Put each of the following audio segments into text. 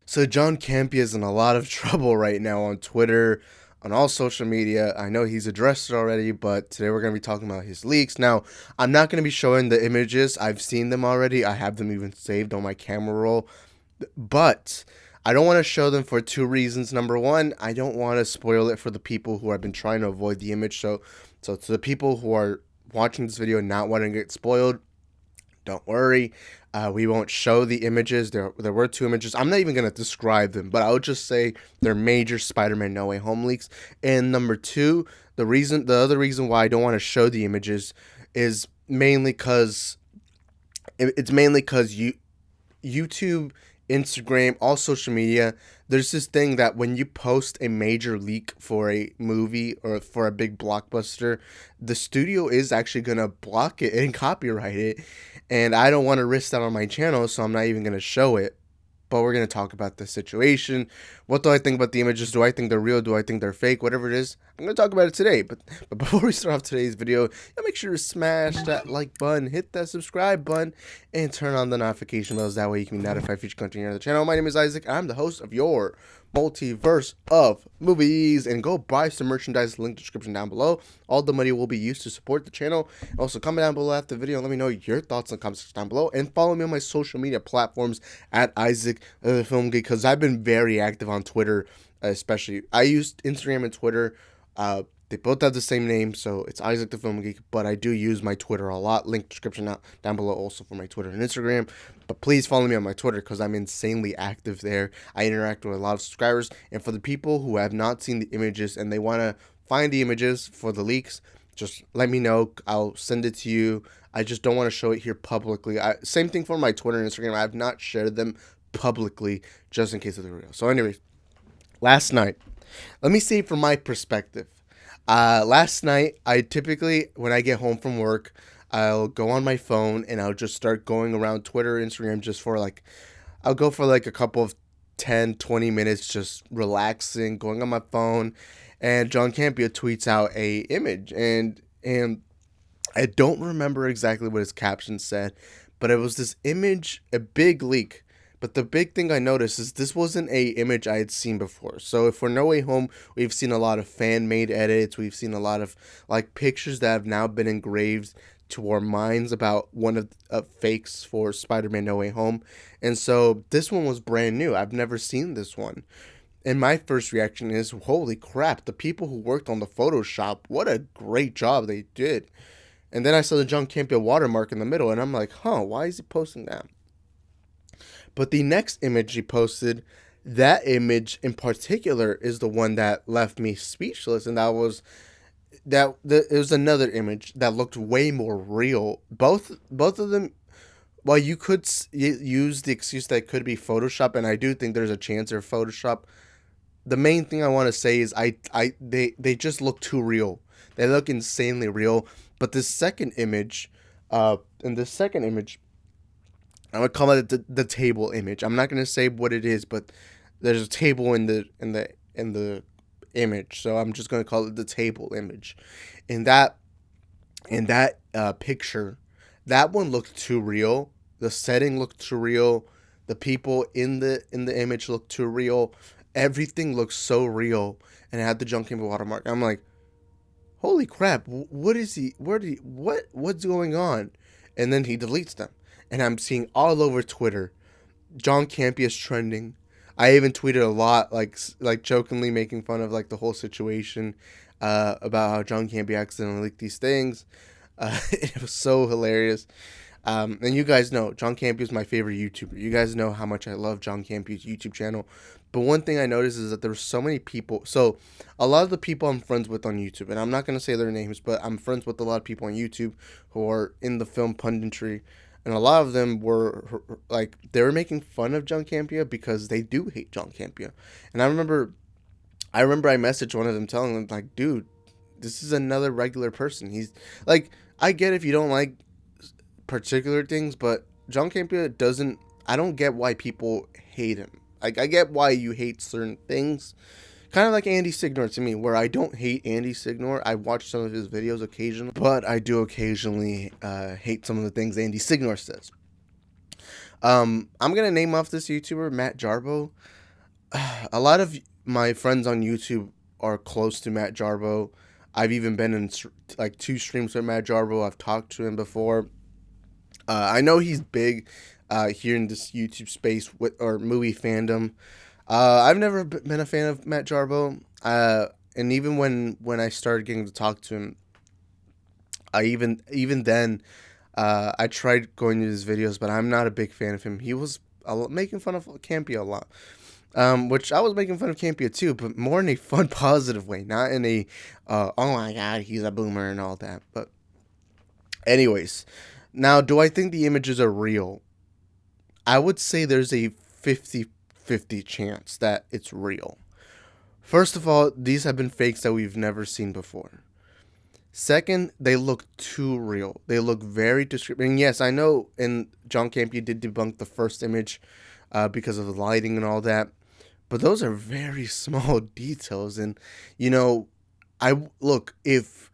So John Campea is in a lot of trouble right now on Twitter, on all social media. I know he's addressed it already, but today we're going to be talking about his leaks. Now, I'm not going to be showing the images. I've seen them already. I have them even saved on my camera roll. But I don't want to show them for two reasons. Number one, I don't want to spoil it for the people who have been trying to avoid the image. So to the people who are watching this video and not wanting to get spoiled, don't worry. We won't show the images. There were two images. I'm not even going to describe them, but I would just say they're major Spider-Man No Way Home leaks. And number two, the other reason why I don't want to show the images is mainly because YouTube, Instagram, all social media, there's this thing that when you post a major leak for a movie or for a big blockbuster, the studio is actually going to block it and copyright it. And I don't want to risk that on my channel, so I'm not even going to show it. But we're going to talk about the situation. What do I think about the images? Do I think they're real? Do I think they're fake? Whatever it is, I'm going to talk about it today. But before we start off today's video, make sure to smash that like button, hit that subscribe button, and turn on the notification bells. That way you can be notified for future content here on the channel. My name is Isaac. I'm the host of your multiverse of movies, and go buy some merchandise, link description down below. All the money will be used to support the channel. Also, comment down below after the video and let me know your thoughts in the comment section down below, and follow me on my social media platforms at Isaac the Film Geek, because I've been very active on Twitter. Especially I used Instagram and Twitter. They both have the same name, so it's Isaac the Film Geek, but I do use my Twitter a lot. Link description down below also for my Twitter and Instagram. But please follow me on my Twitter because I'm insanely active there. I interact with a lot of subscribers. And for the people who have not seen the images and they want to find the images for the leaks, just let me know. I'll send it to you. I just don't want to show it here publicly. Same thing for my Twitter and Instagram. I have not shared them publicly just in case of the real. So anyways, last night, let me say from my perspective. Last night, I typically, when I get home from work, I'll go on my phone and I'll just start going around Twitter, Instagram, I'll go for like a couple of 10, 20 minutes, just relaxing, going on my phone, and John Campea tweets out a image, and I don't remember exactly what his caption said, but it was this image, a big leak. But the big thing I noticed is this wasn't a image I had seen before. So if for No Way Home, we've seen a lot of fan-made edits. We've seen a lot of like pictures that have now been engraved to our minds about one of fakes for Spider-Man No Way Home. And so this one was brand new. I've never seen this one. And my first reaction is, holy crap, the people who worked on the Photoshop, what a great job they did. And then I saw the John Campea watermark in the middle, and I'm like, why is he posting that? But the next image he posted, that image in particular is the one that left me speechless, and it was another image that looked way more real. Both of them, while you could use the excuse that it could be Photoshop, and I do think there's a chance they're Photoshop. The main thing I want to say is they just look too real. They look insanely real. But this second image, in this second image, I'm gonna call it the table image. I'm not gonna say what it is, but there's a table in the image, so I'm just gonna call it the table image. In that picture, that one looked too real. The setting looked too real. The people in the image looked too real. Everything looks so real, and it had the John Campea watermark. I'm like, holy crap! What is he? What's going on? And then he deletes them. And I'm seeing all over Twitter, John Campea is trending. I even tweeted a lot, like jokingly making fun of like the whole situation, about how John Campea accidentally leaked these things. It was so hilarious. And you guys know John Campea is my favorite YouTuber. You guys know how much I love John Campea's YouTube channel. But one thing I noticed is that there were so many people. So a lot of the people I'm friends with on YouTube, and I'm not going to say their names, but I'm friends with a lot of people on YouTube who are in the film punditry. And a lot of them were like, they were making fun of John Campea because they do hate John Campea. And I remember I messaged one of them telling them, like, dude, this is another regular person. He's like, I get if you don't like particular things, but John Campea doesn't, I don't get why people hate him. Like, I get why you hate certain things. Kind of like Andy Signor to me, where I don't hate Andy Signor. I watch some of his videos occasionally, but I do occasionally hate some of the things Andy Signor says. I'm going to name off this YouTuber, Matt Jarbo. A lot of my friends on YouTube are close to Matt Jarbo. I've even been in like 2 streams with Matt Jarbo. I've talked to him before. I know he's big here in this YouTube space with or movie fandom. I've never been a fan of Matt Jarbo. And even when I started getting to talk to him, I even then I tried going to his videos, but I'm not a big fan of him. He was making fun of Campea a lot. Which I was making fun of Campea too, but more in a fun, positive way, not in a, oh my god, he's a boomer and all that. But, anyways, now, do I think the images are real? I would say there's a 50-50 chance that it's real. First of all, these have been fakes that we've never seen before. Second, they look too real. They look very descriptive. And yes, I know, and John Campea did debunk the first image because of the lighting and all that. But those are very small details, and you know, I look if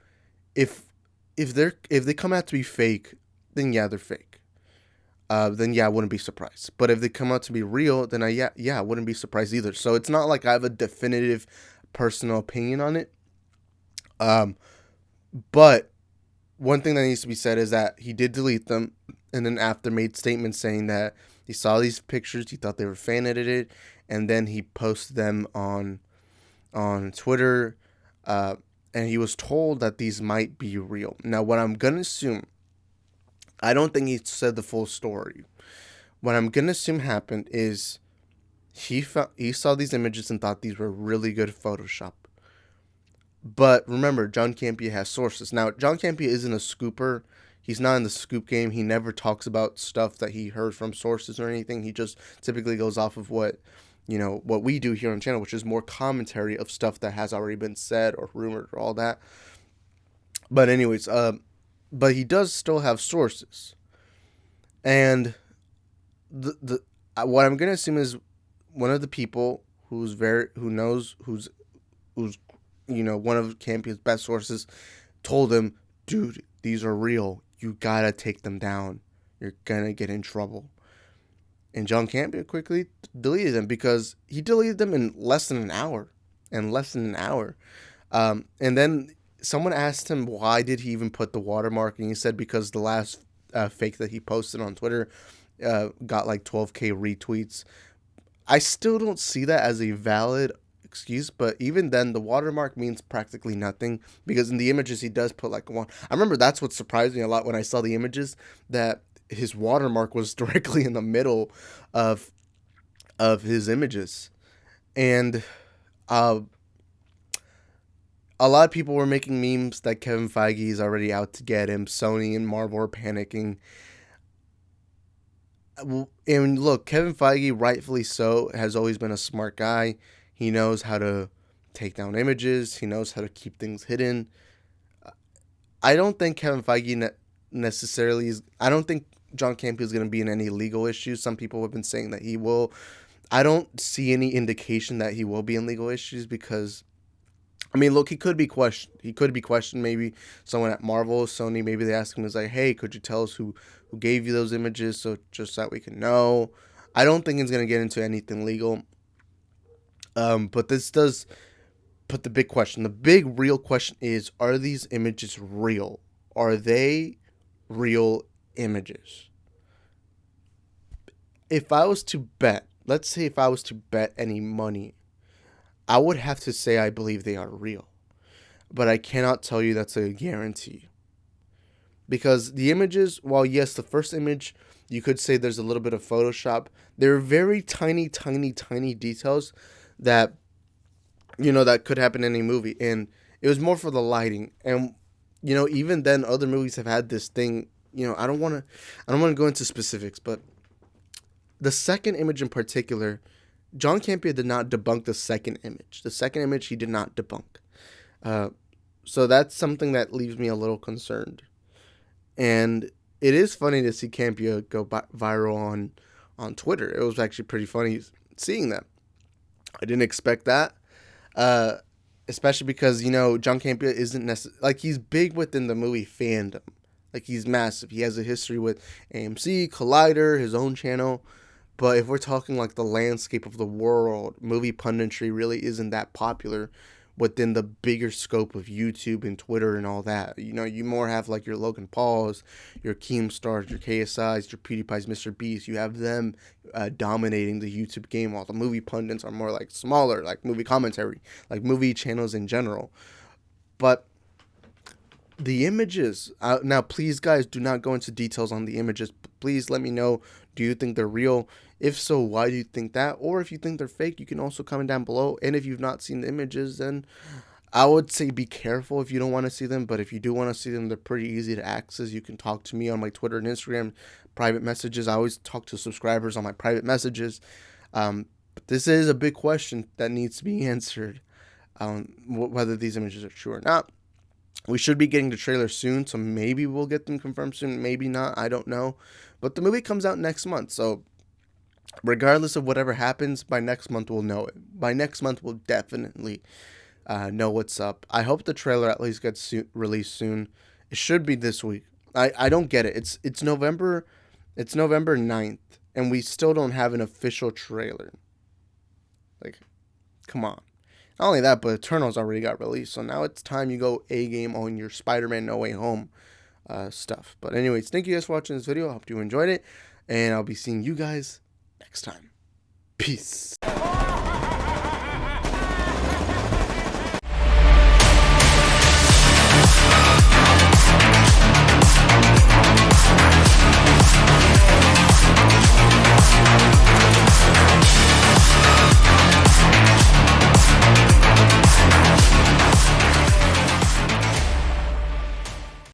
if they come out to be fake, then yeah, they're fake. Then yeah, I wouldn't be surprised. But if they come out to be real, then I wouldn't be surprised either. So it's not like I have a definitive personal opinion on it. Um, but one thing that needs to be said is that he did delete them, and then after made statements saying that he saw these pictures, he thought they were fan edited, and then he posted them on Twitter, uh, and he was told that these might be real. Now, what I'm gonna assume, I don't think he said the full story. What I'm gonna assume happened is he saw these images and thought these were really good Photoshop. But remember, John Campea has sources. Now, John Campea isn't a scooper. He's not in the scoop game. He never talks about stuff that he heard from sources or anything. He just typically goes off of what we do here on the channel, which is more commentary of stuff that has already been said or rumored or all that. But anyways, but he does still have sources. And the what I'm gonna assume is one of the people who's one of Campea's best sources told him, dude, these are real. You gotta take them down. You're gonna get in trouble. And John Campea quickly deleted them because he deleted them in less than an hour. And then someone asked him why did he even put the watermark, and he said because the last fake that he posted on Twitter got like 12K retweets. I still don't see that as a valid excuse, but even then, the watermark means practically nothing because in the images he does put like one. I remember that's what surprised me a lot when I saw the images, that his watermark was directly in the middle of his images, and uh, a lot of people were making memes that Kevin Feige is already out to get him. Sony and Marvel are panicking. And look, Kevin Feige, rightfully so, has always been a smart guy. He knows how to take down images. He knows how to keep things hidden. I don't think Kevin Feige necessarily is. I don't think John Campea is going to be in any legal issues. Some people have been saying that he will. I don't see any indication that he will be in legal issues because, I mean, look, he could be questioned. Maybe someone at Marvel, Sony, maybe they ask him, is like, hey, could you tell us who gave you those images so just that we can know? I don't think it's going to get into anything legal. But this does put the big question. The big real question is, are these images real? Are they real images? If I was to bet, let's say if I was to bet any money, I would have to say I believe they are real. But I cannot tell you that's a guarantee. Because the images, while yes, the first image, you could say there's a little bit of Photoshop, there are very tiny, tiny, tiny details that, that could happen in a movie. And it was more for the lighting. And, even then, other movies have had this thing, I don't want to go into specifics, but the second image in particular, John Campea did not debunk the second image. The second image he did not debunk. So that's something that leaves me a little concerned. And it is funny to see Campea go viral on Twitter. It was actually pretty funny seeing that. I didn't expect that. Especially because, John Campea isn't necessarily, like, he's big within the movie fandom. Like, he's massive. He has a history with AMC, Collider, his own channel. But if we're talking like the landscape of the world, movie punditry really isn't that popular within the bigger scope of YouTube and Twitter and all that. You know, you more have like your Logan Pauls, your Keemstars, your KSIs, your PewDiePie's, Mr. Beast. You have them dominating the YouTube game, while the movie pundits are more like smaller, like movie commentary, like movie channels in general. But the images, now please guys, do not go into details on the images. Please let me know, do you think they're real? If so, why do you think that? Or if you think they're fake, you can also comment down below. And if you've not seen the images, then I would say be careful if you don't want to see them. But if you do want to see them, they're pretty easy to access. You can talk to me on my Twitter and Instagram private messages. I always talk to subscribers on my private messages. But this is a big question that needs to be answered, whether these images are true or not. We should be getting the trailer soon, so maybe we'll get them confirmed soon, maybe not, I don't know. But the movie comes out next month, so regardless of whatever happens, by next month we'll know it. By next month we'll definitely know what's up. I hope the trailer at least gets released soon. It should be this week. I don't get it. It's November 9th, and we still don't have an official trailer. Like, come on. Not only that, but Eternals already got released, so now it's time you go A-game on your Spider-Man No Way Home stuff. But anyways, thank you guys for watching this video. I hope you enjoyed it, and I'll be seeing you guys next time. Peace.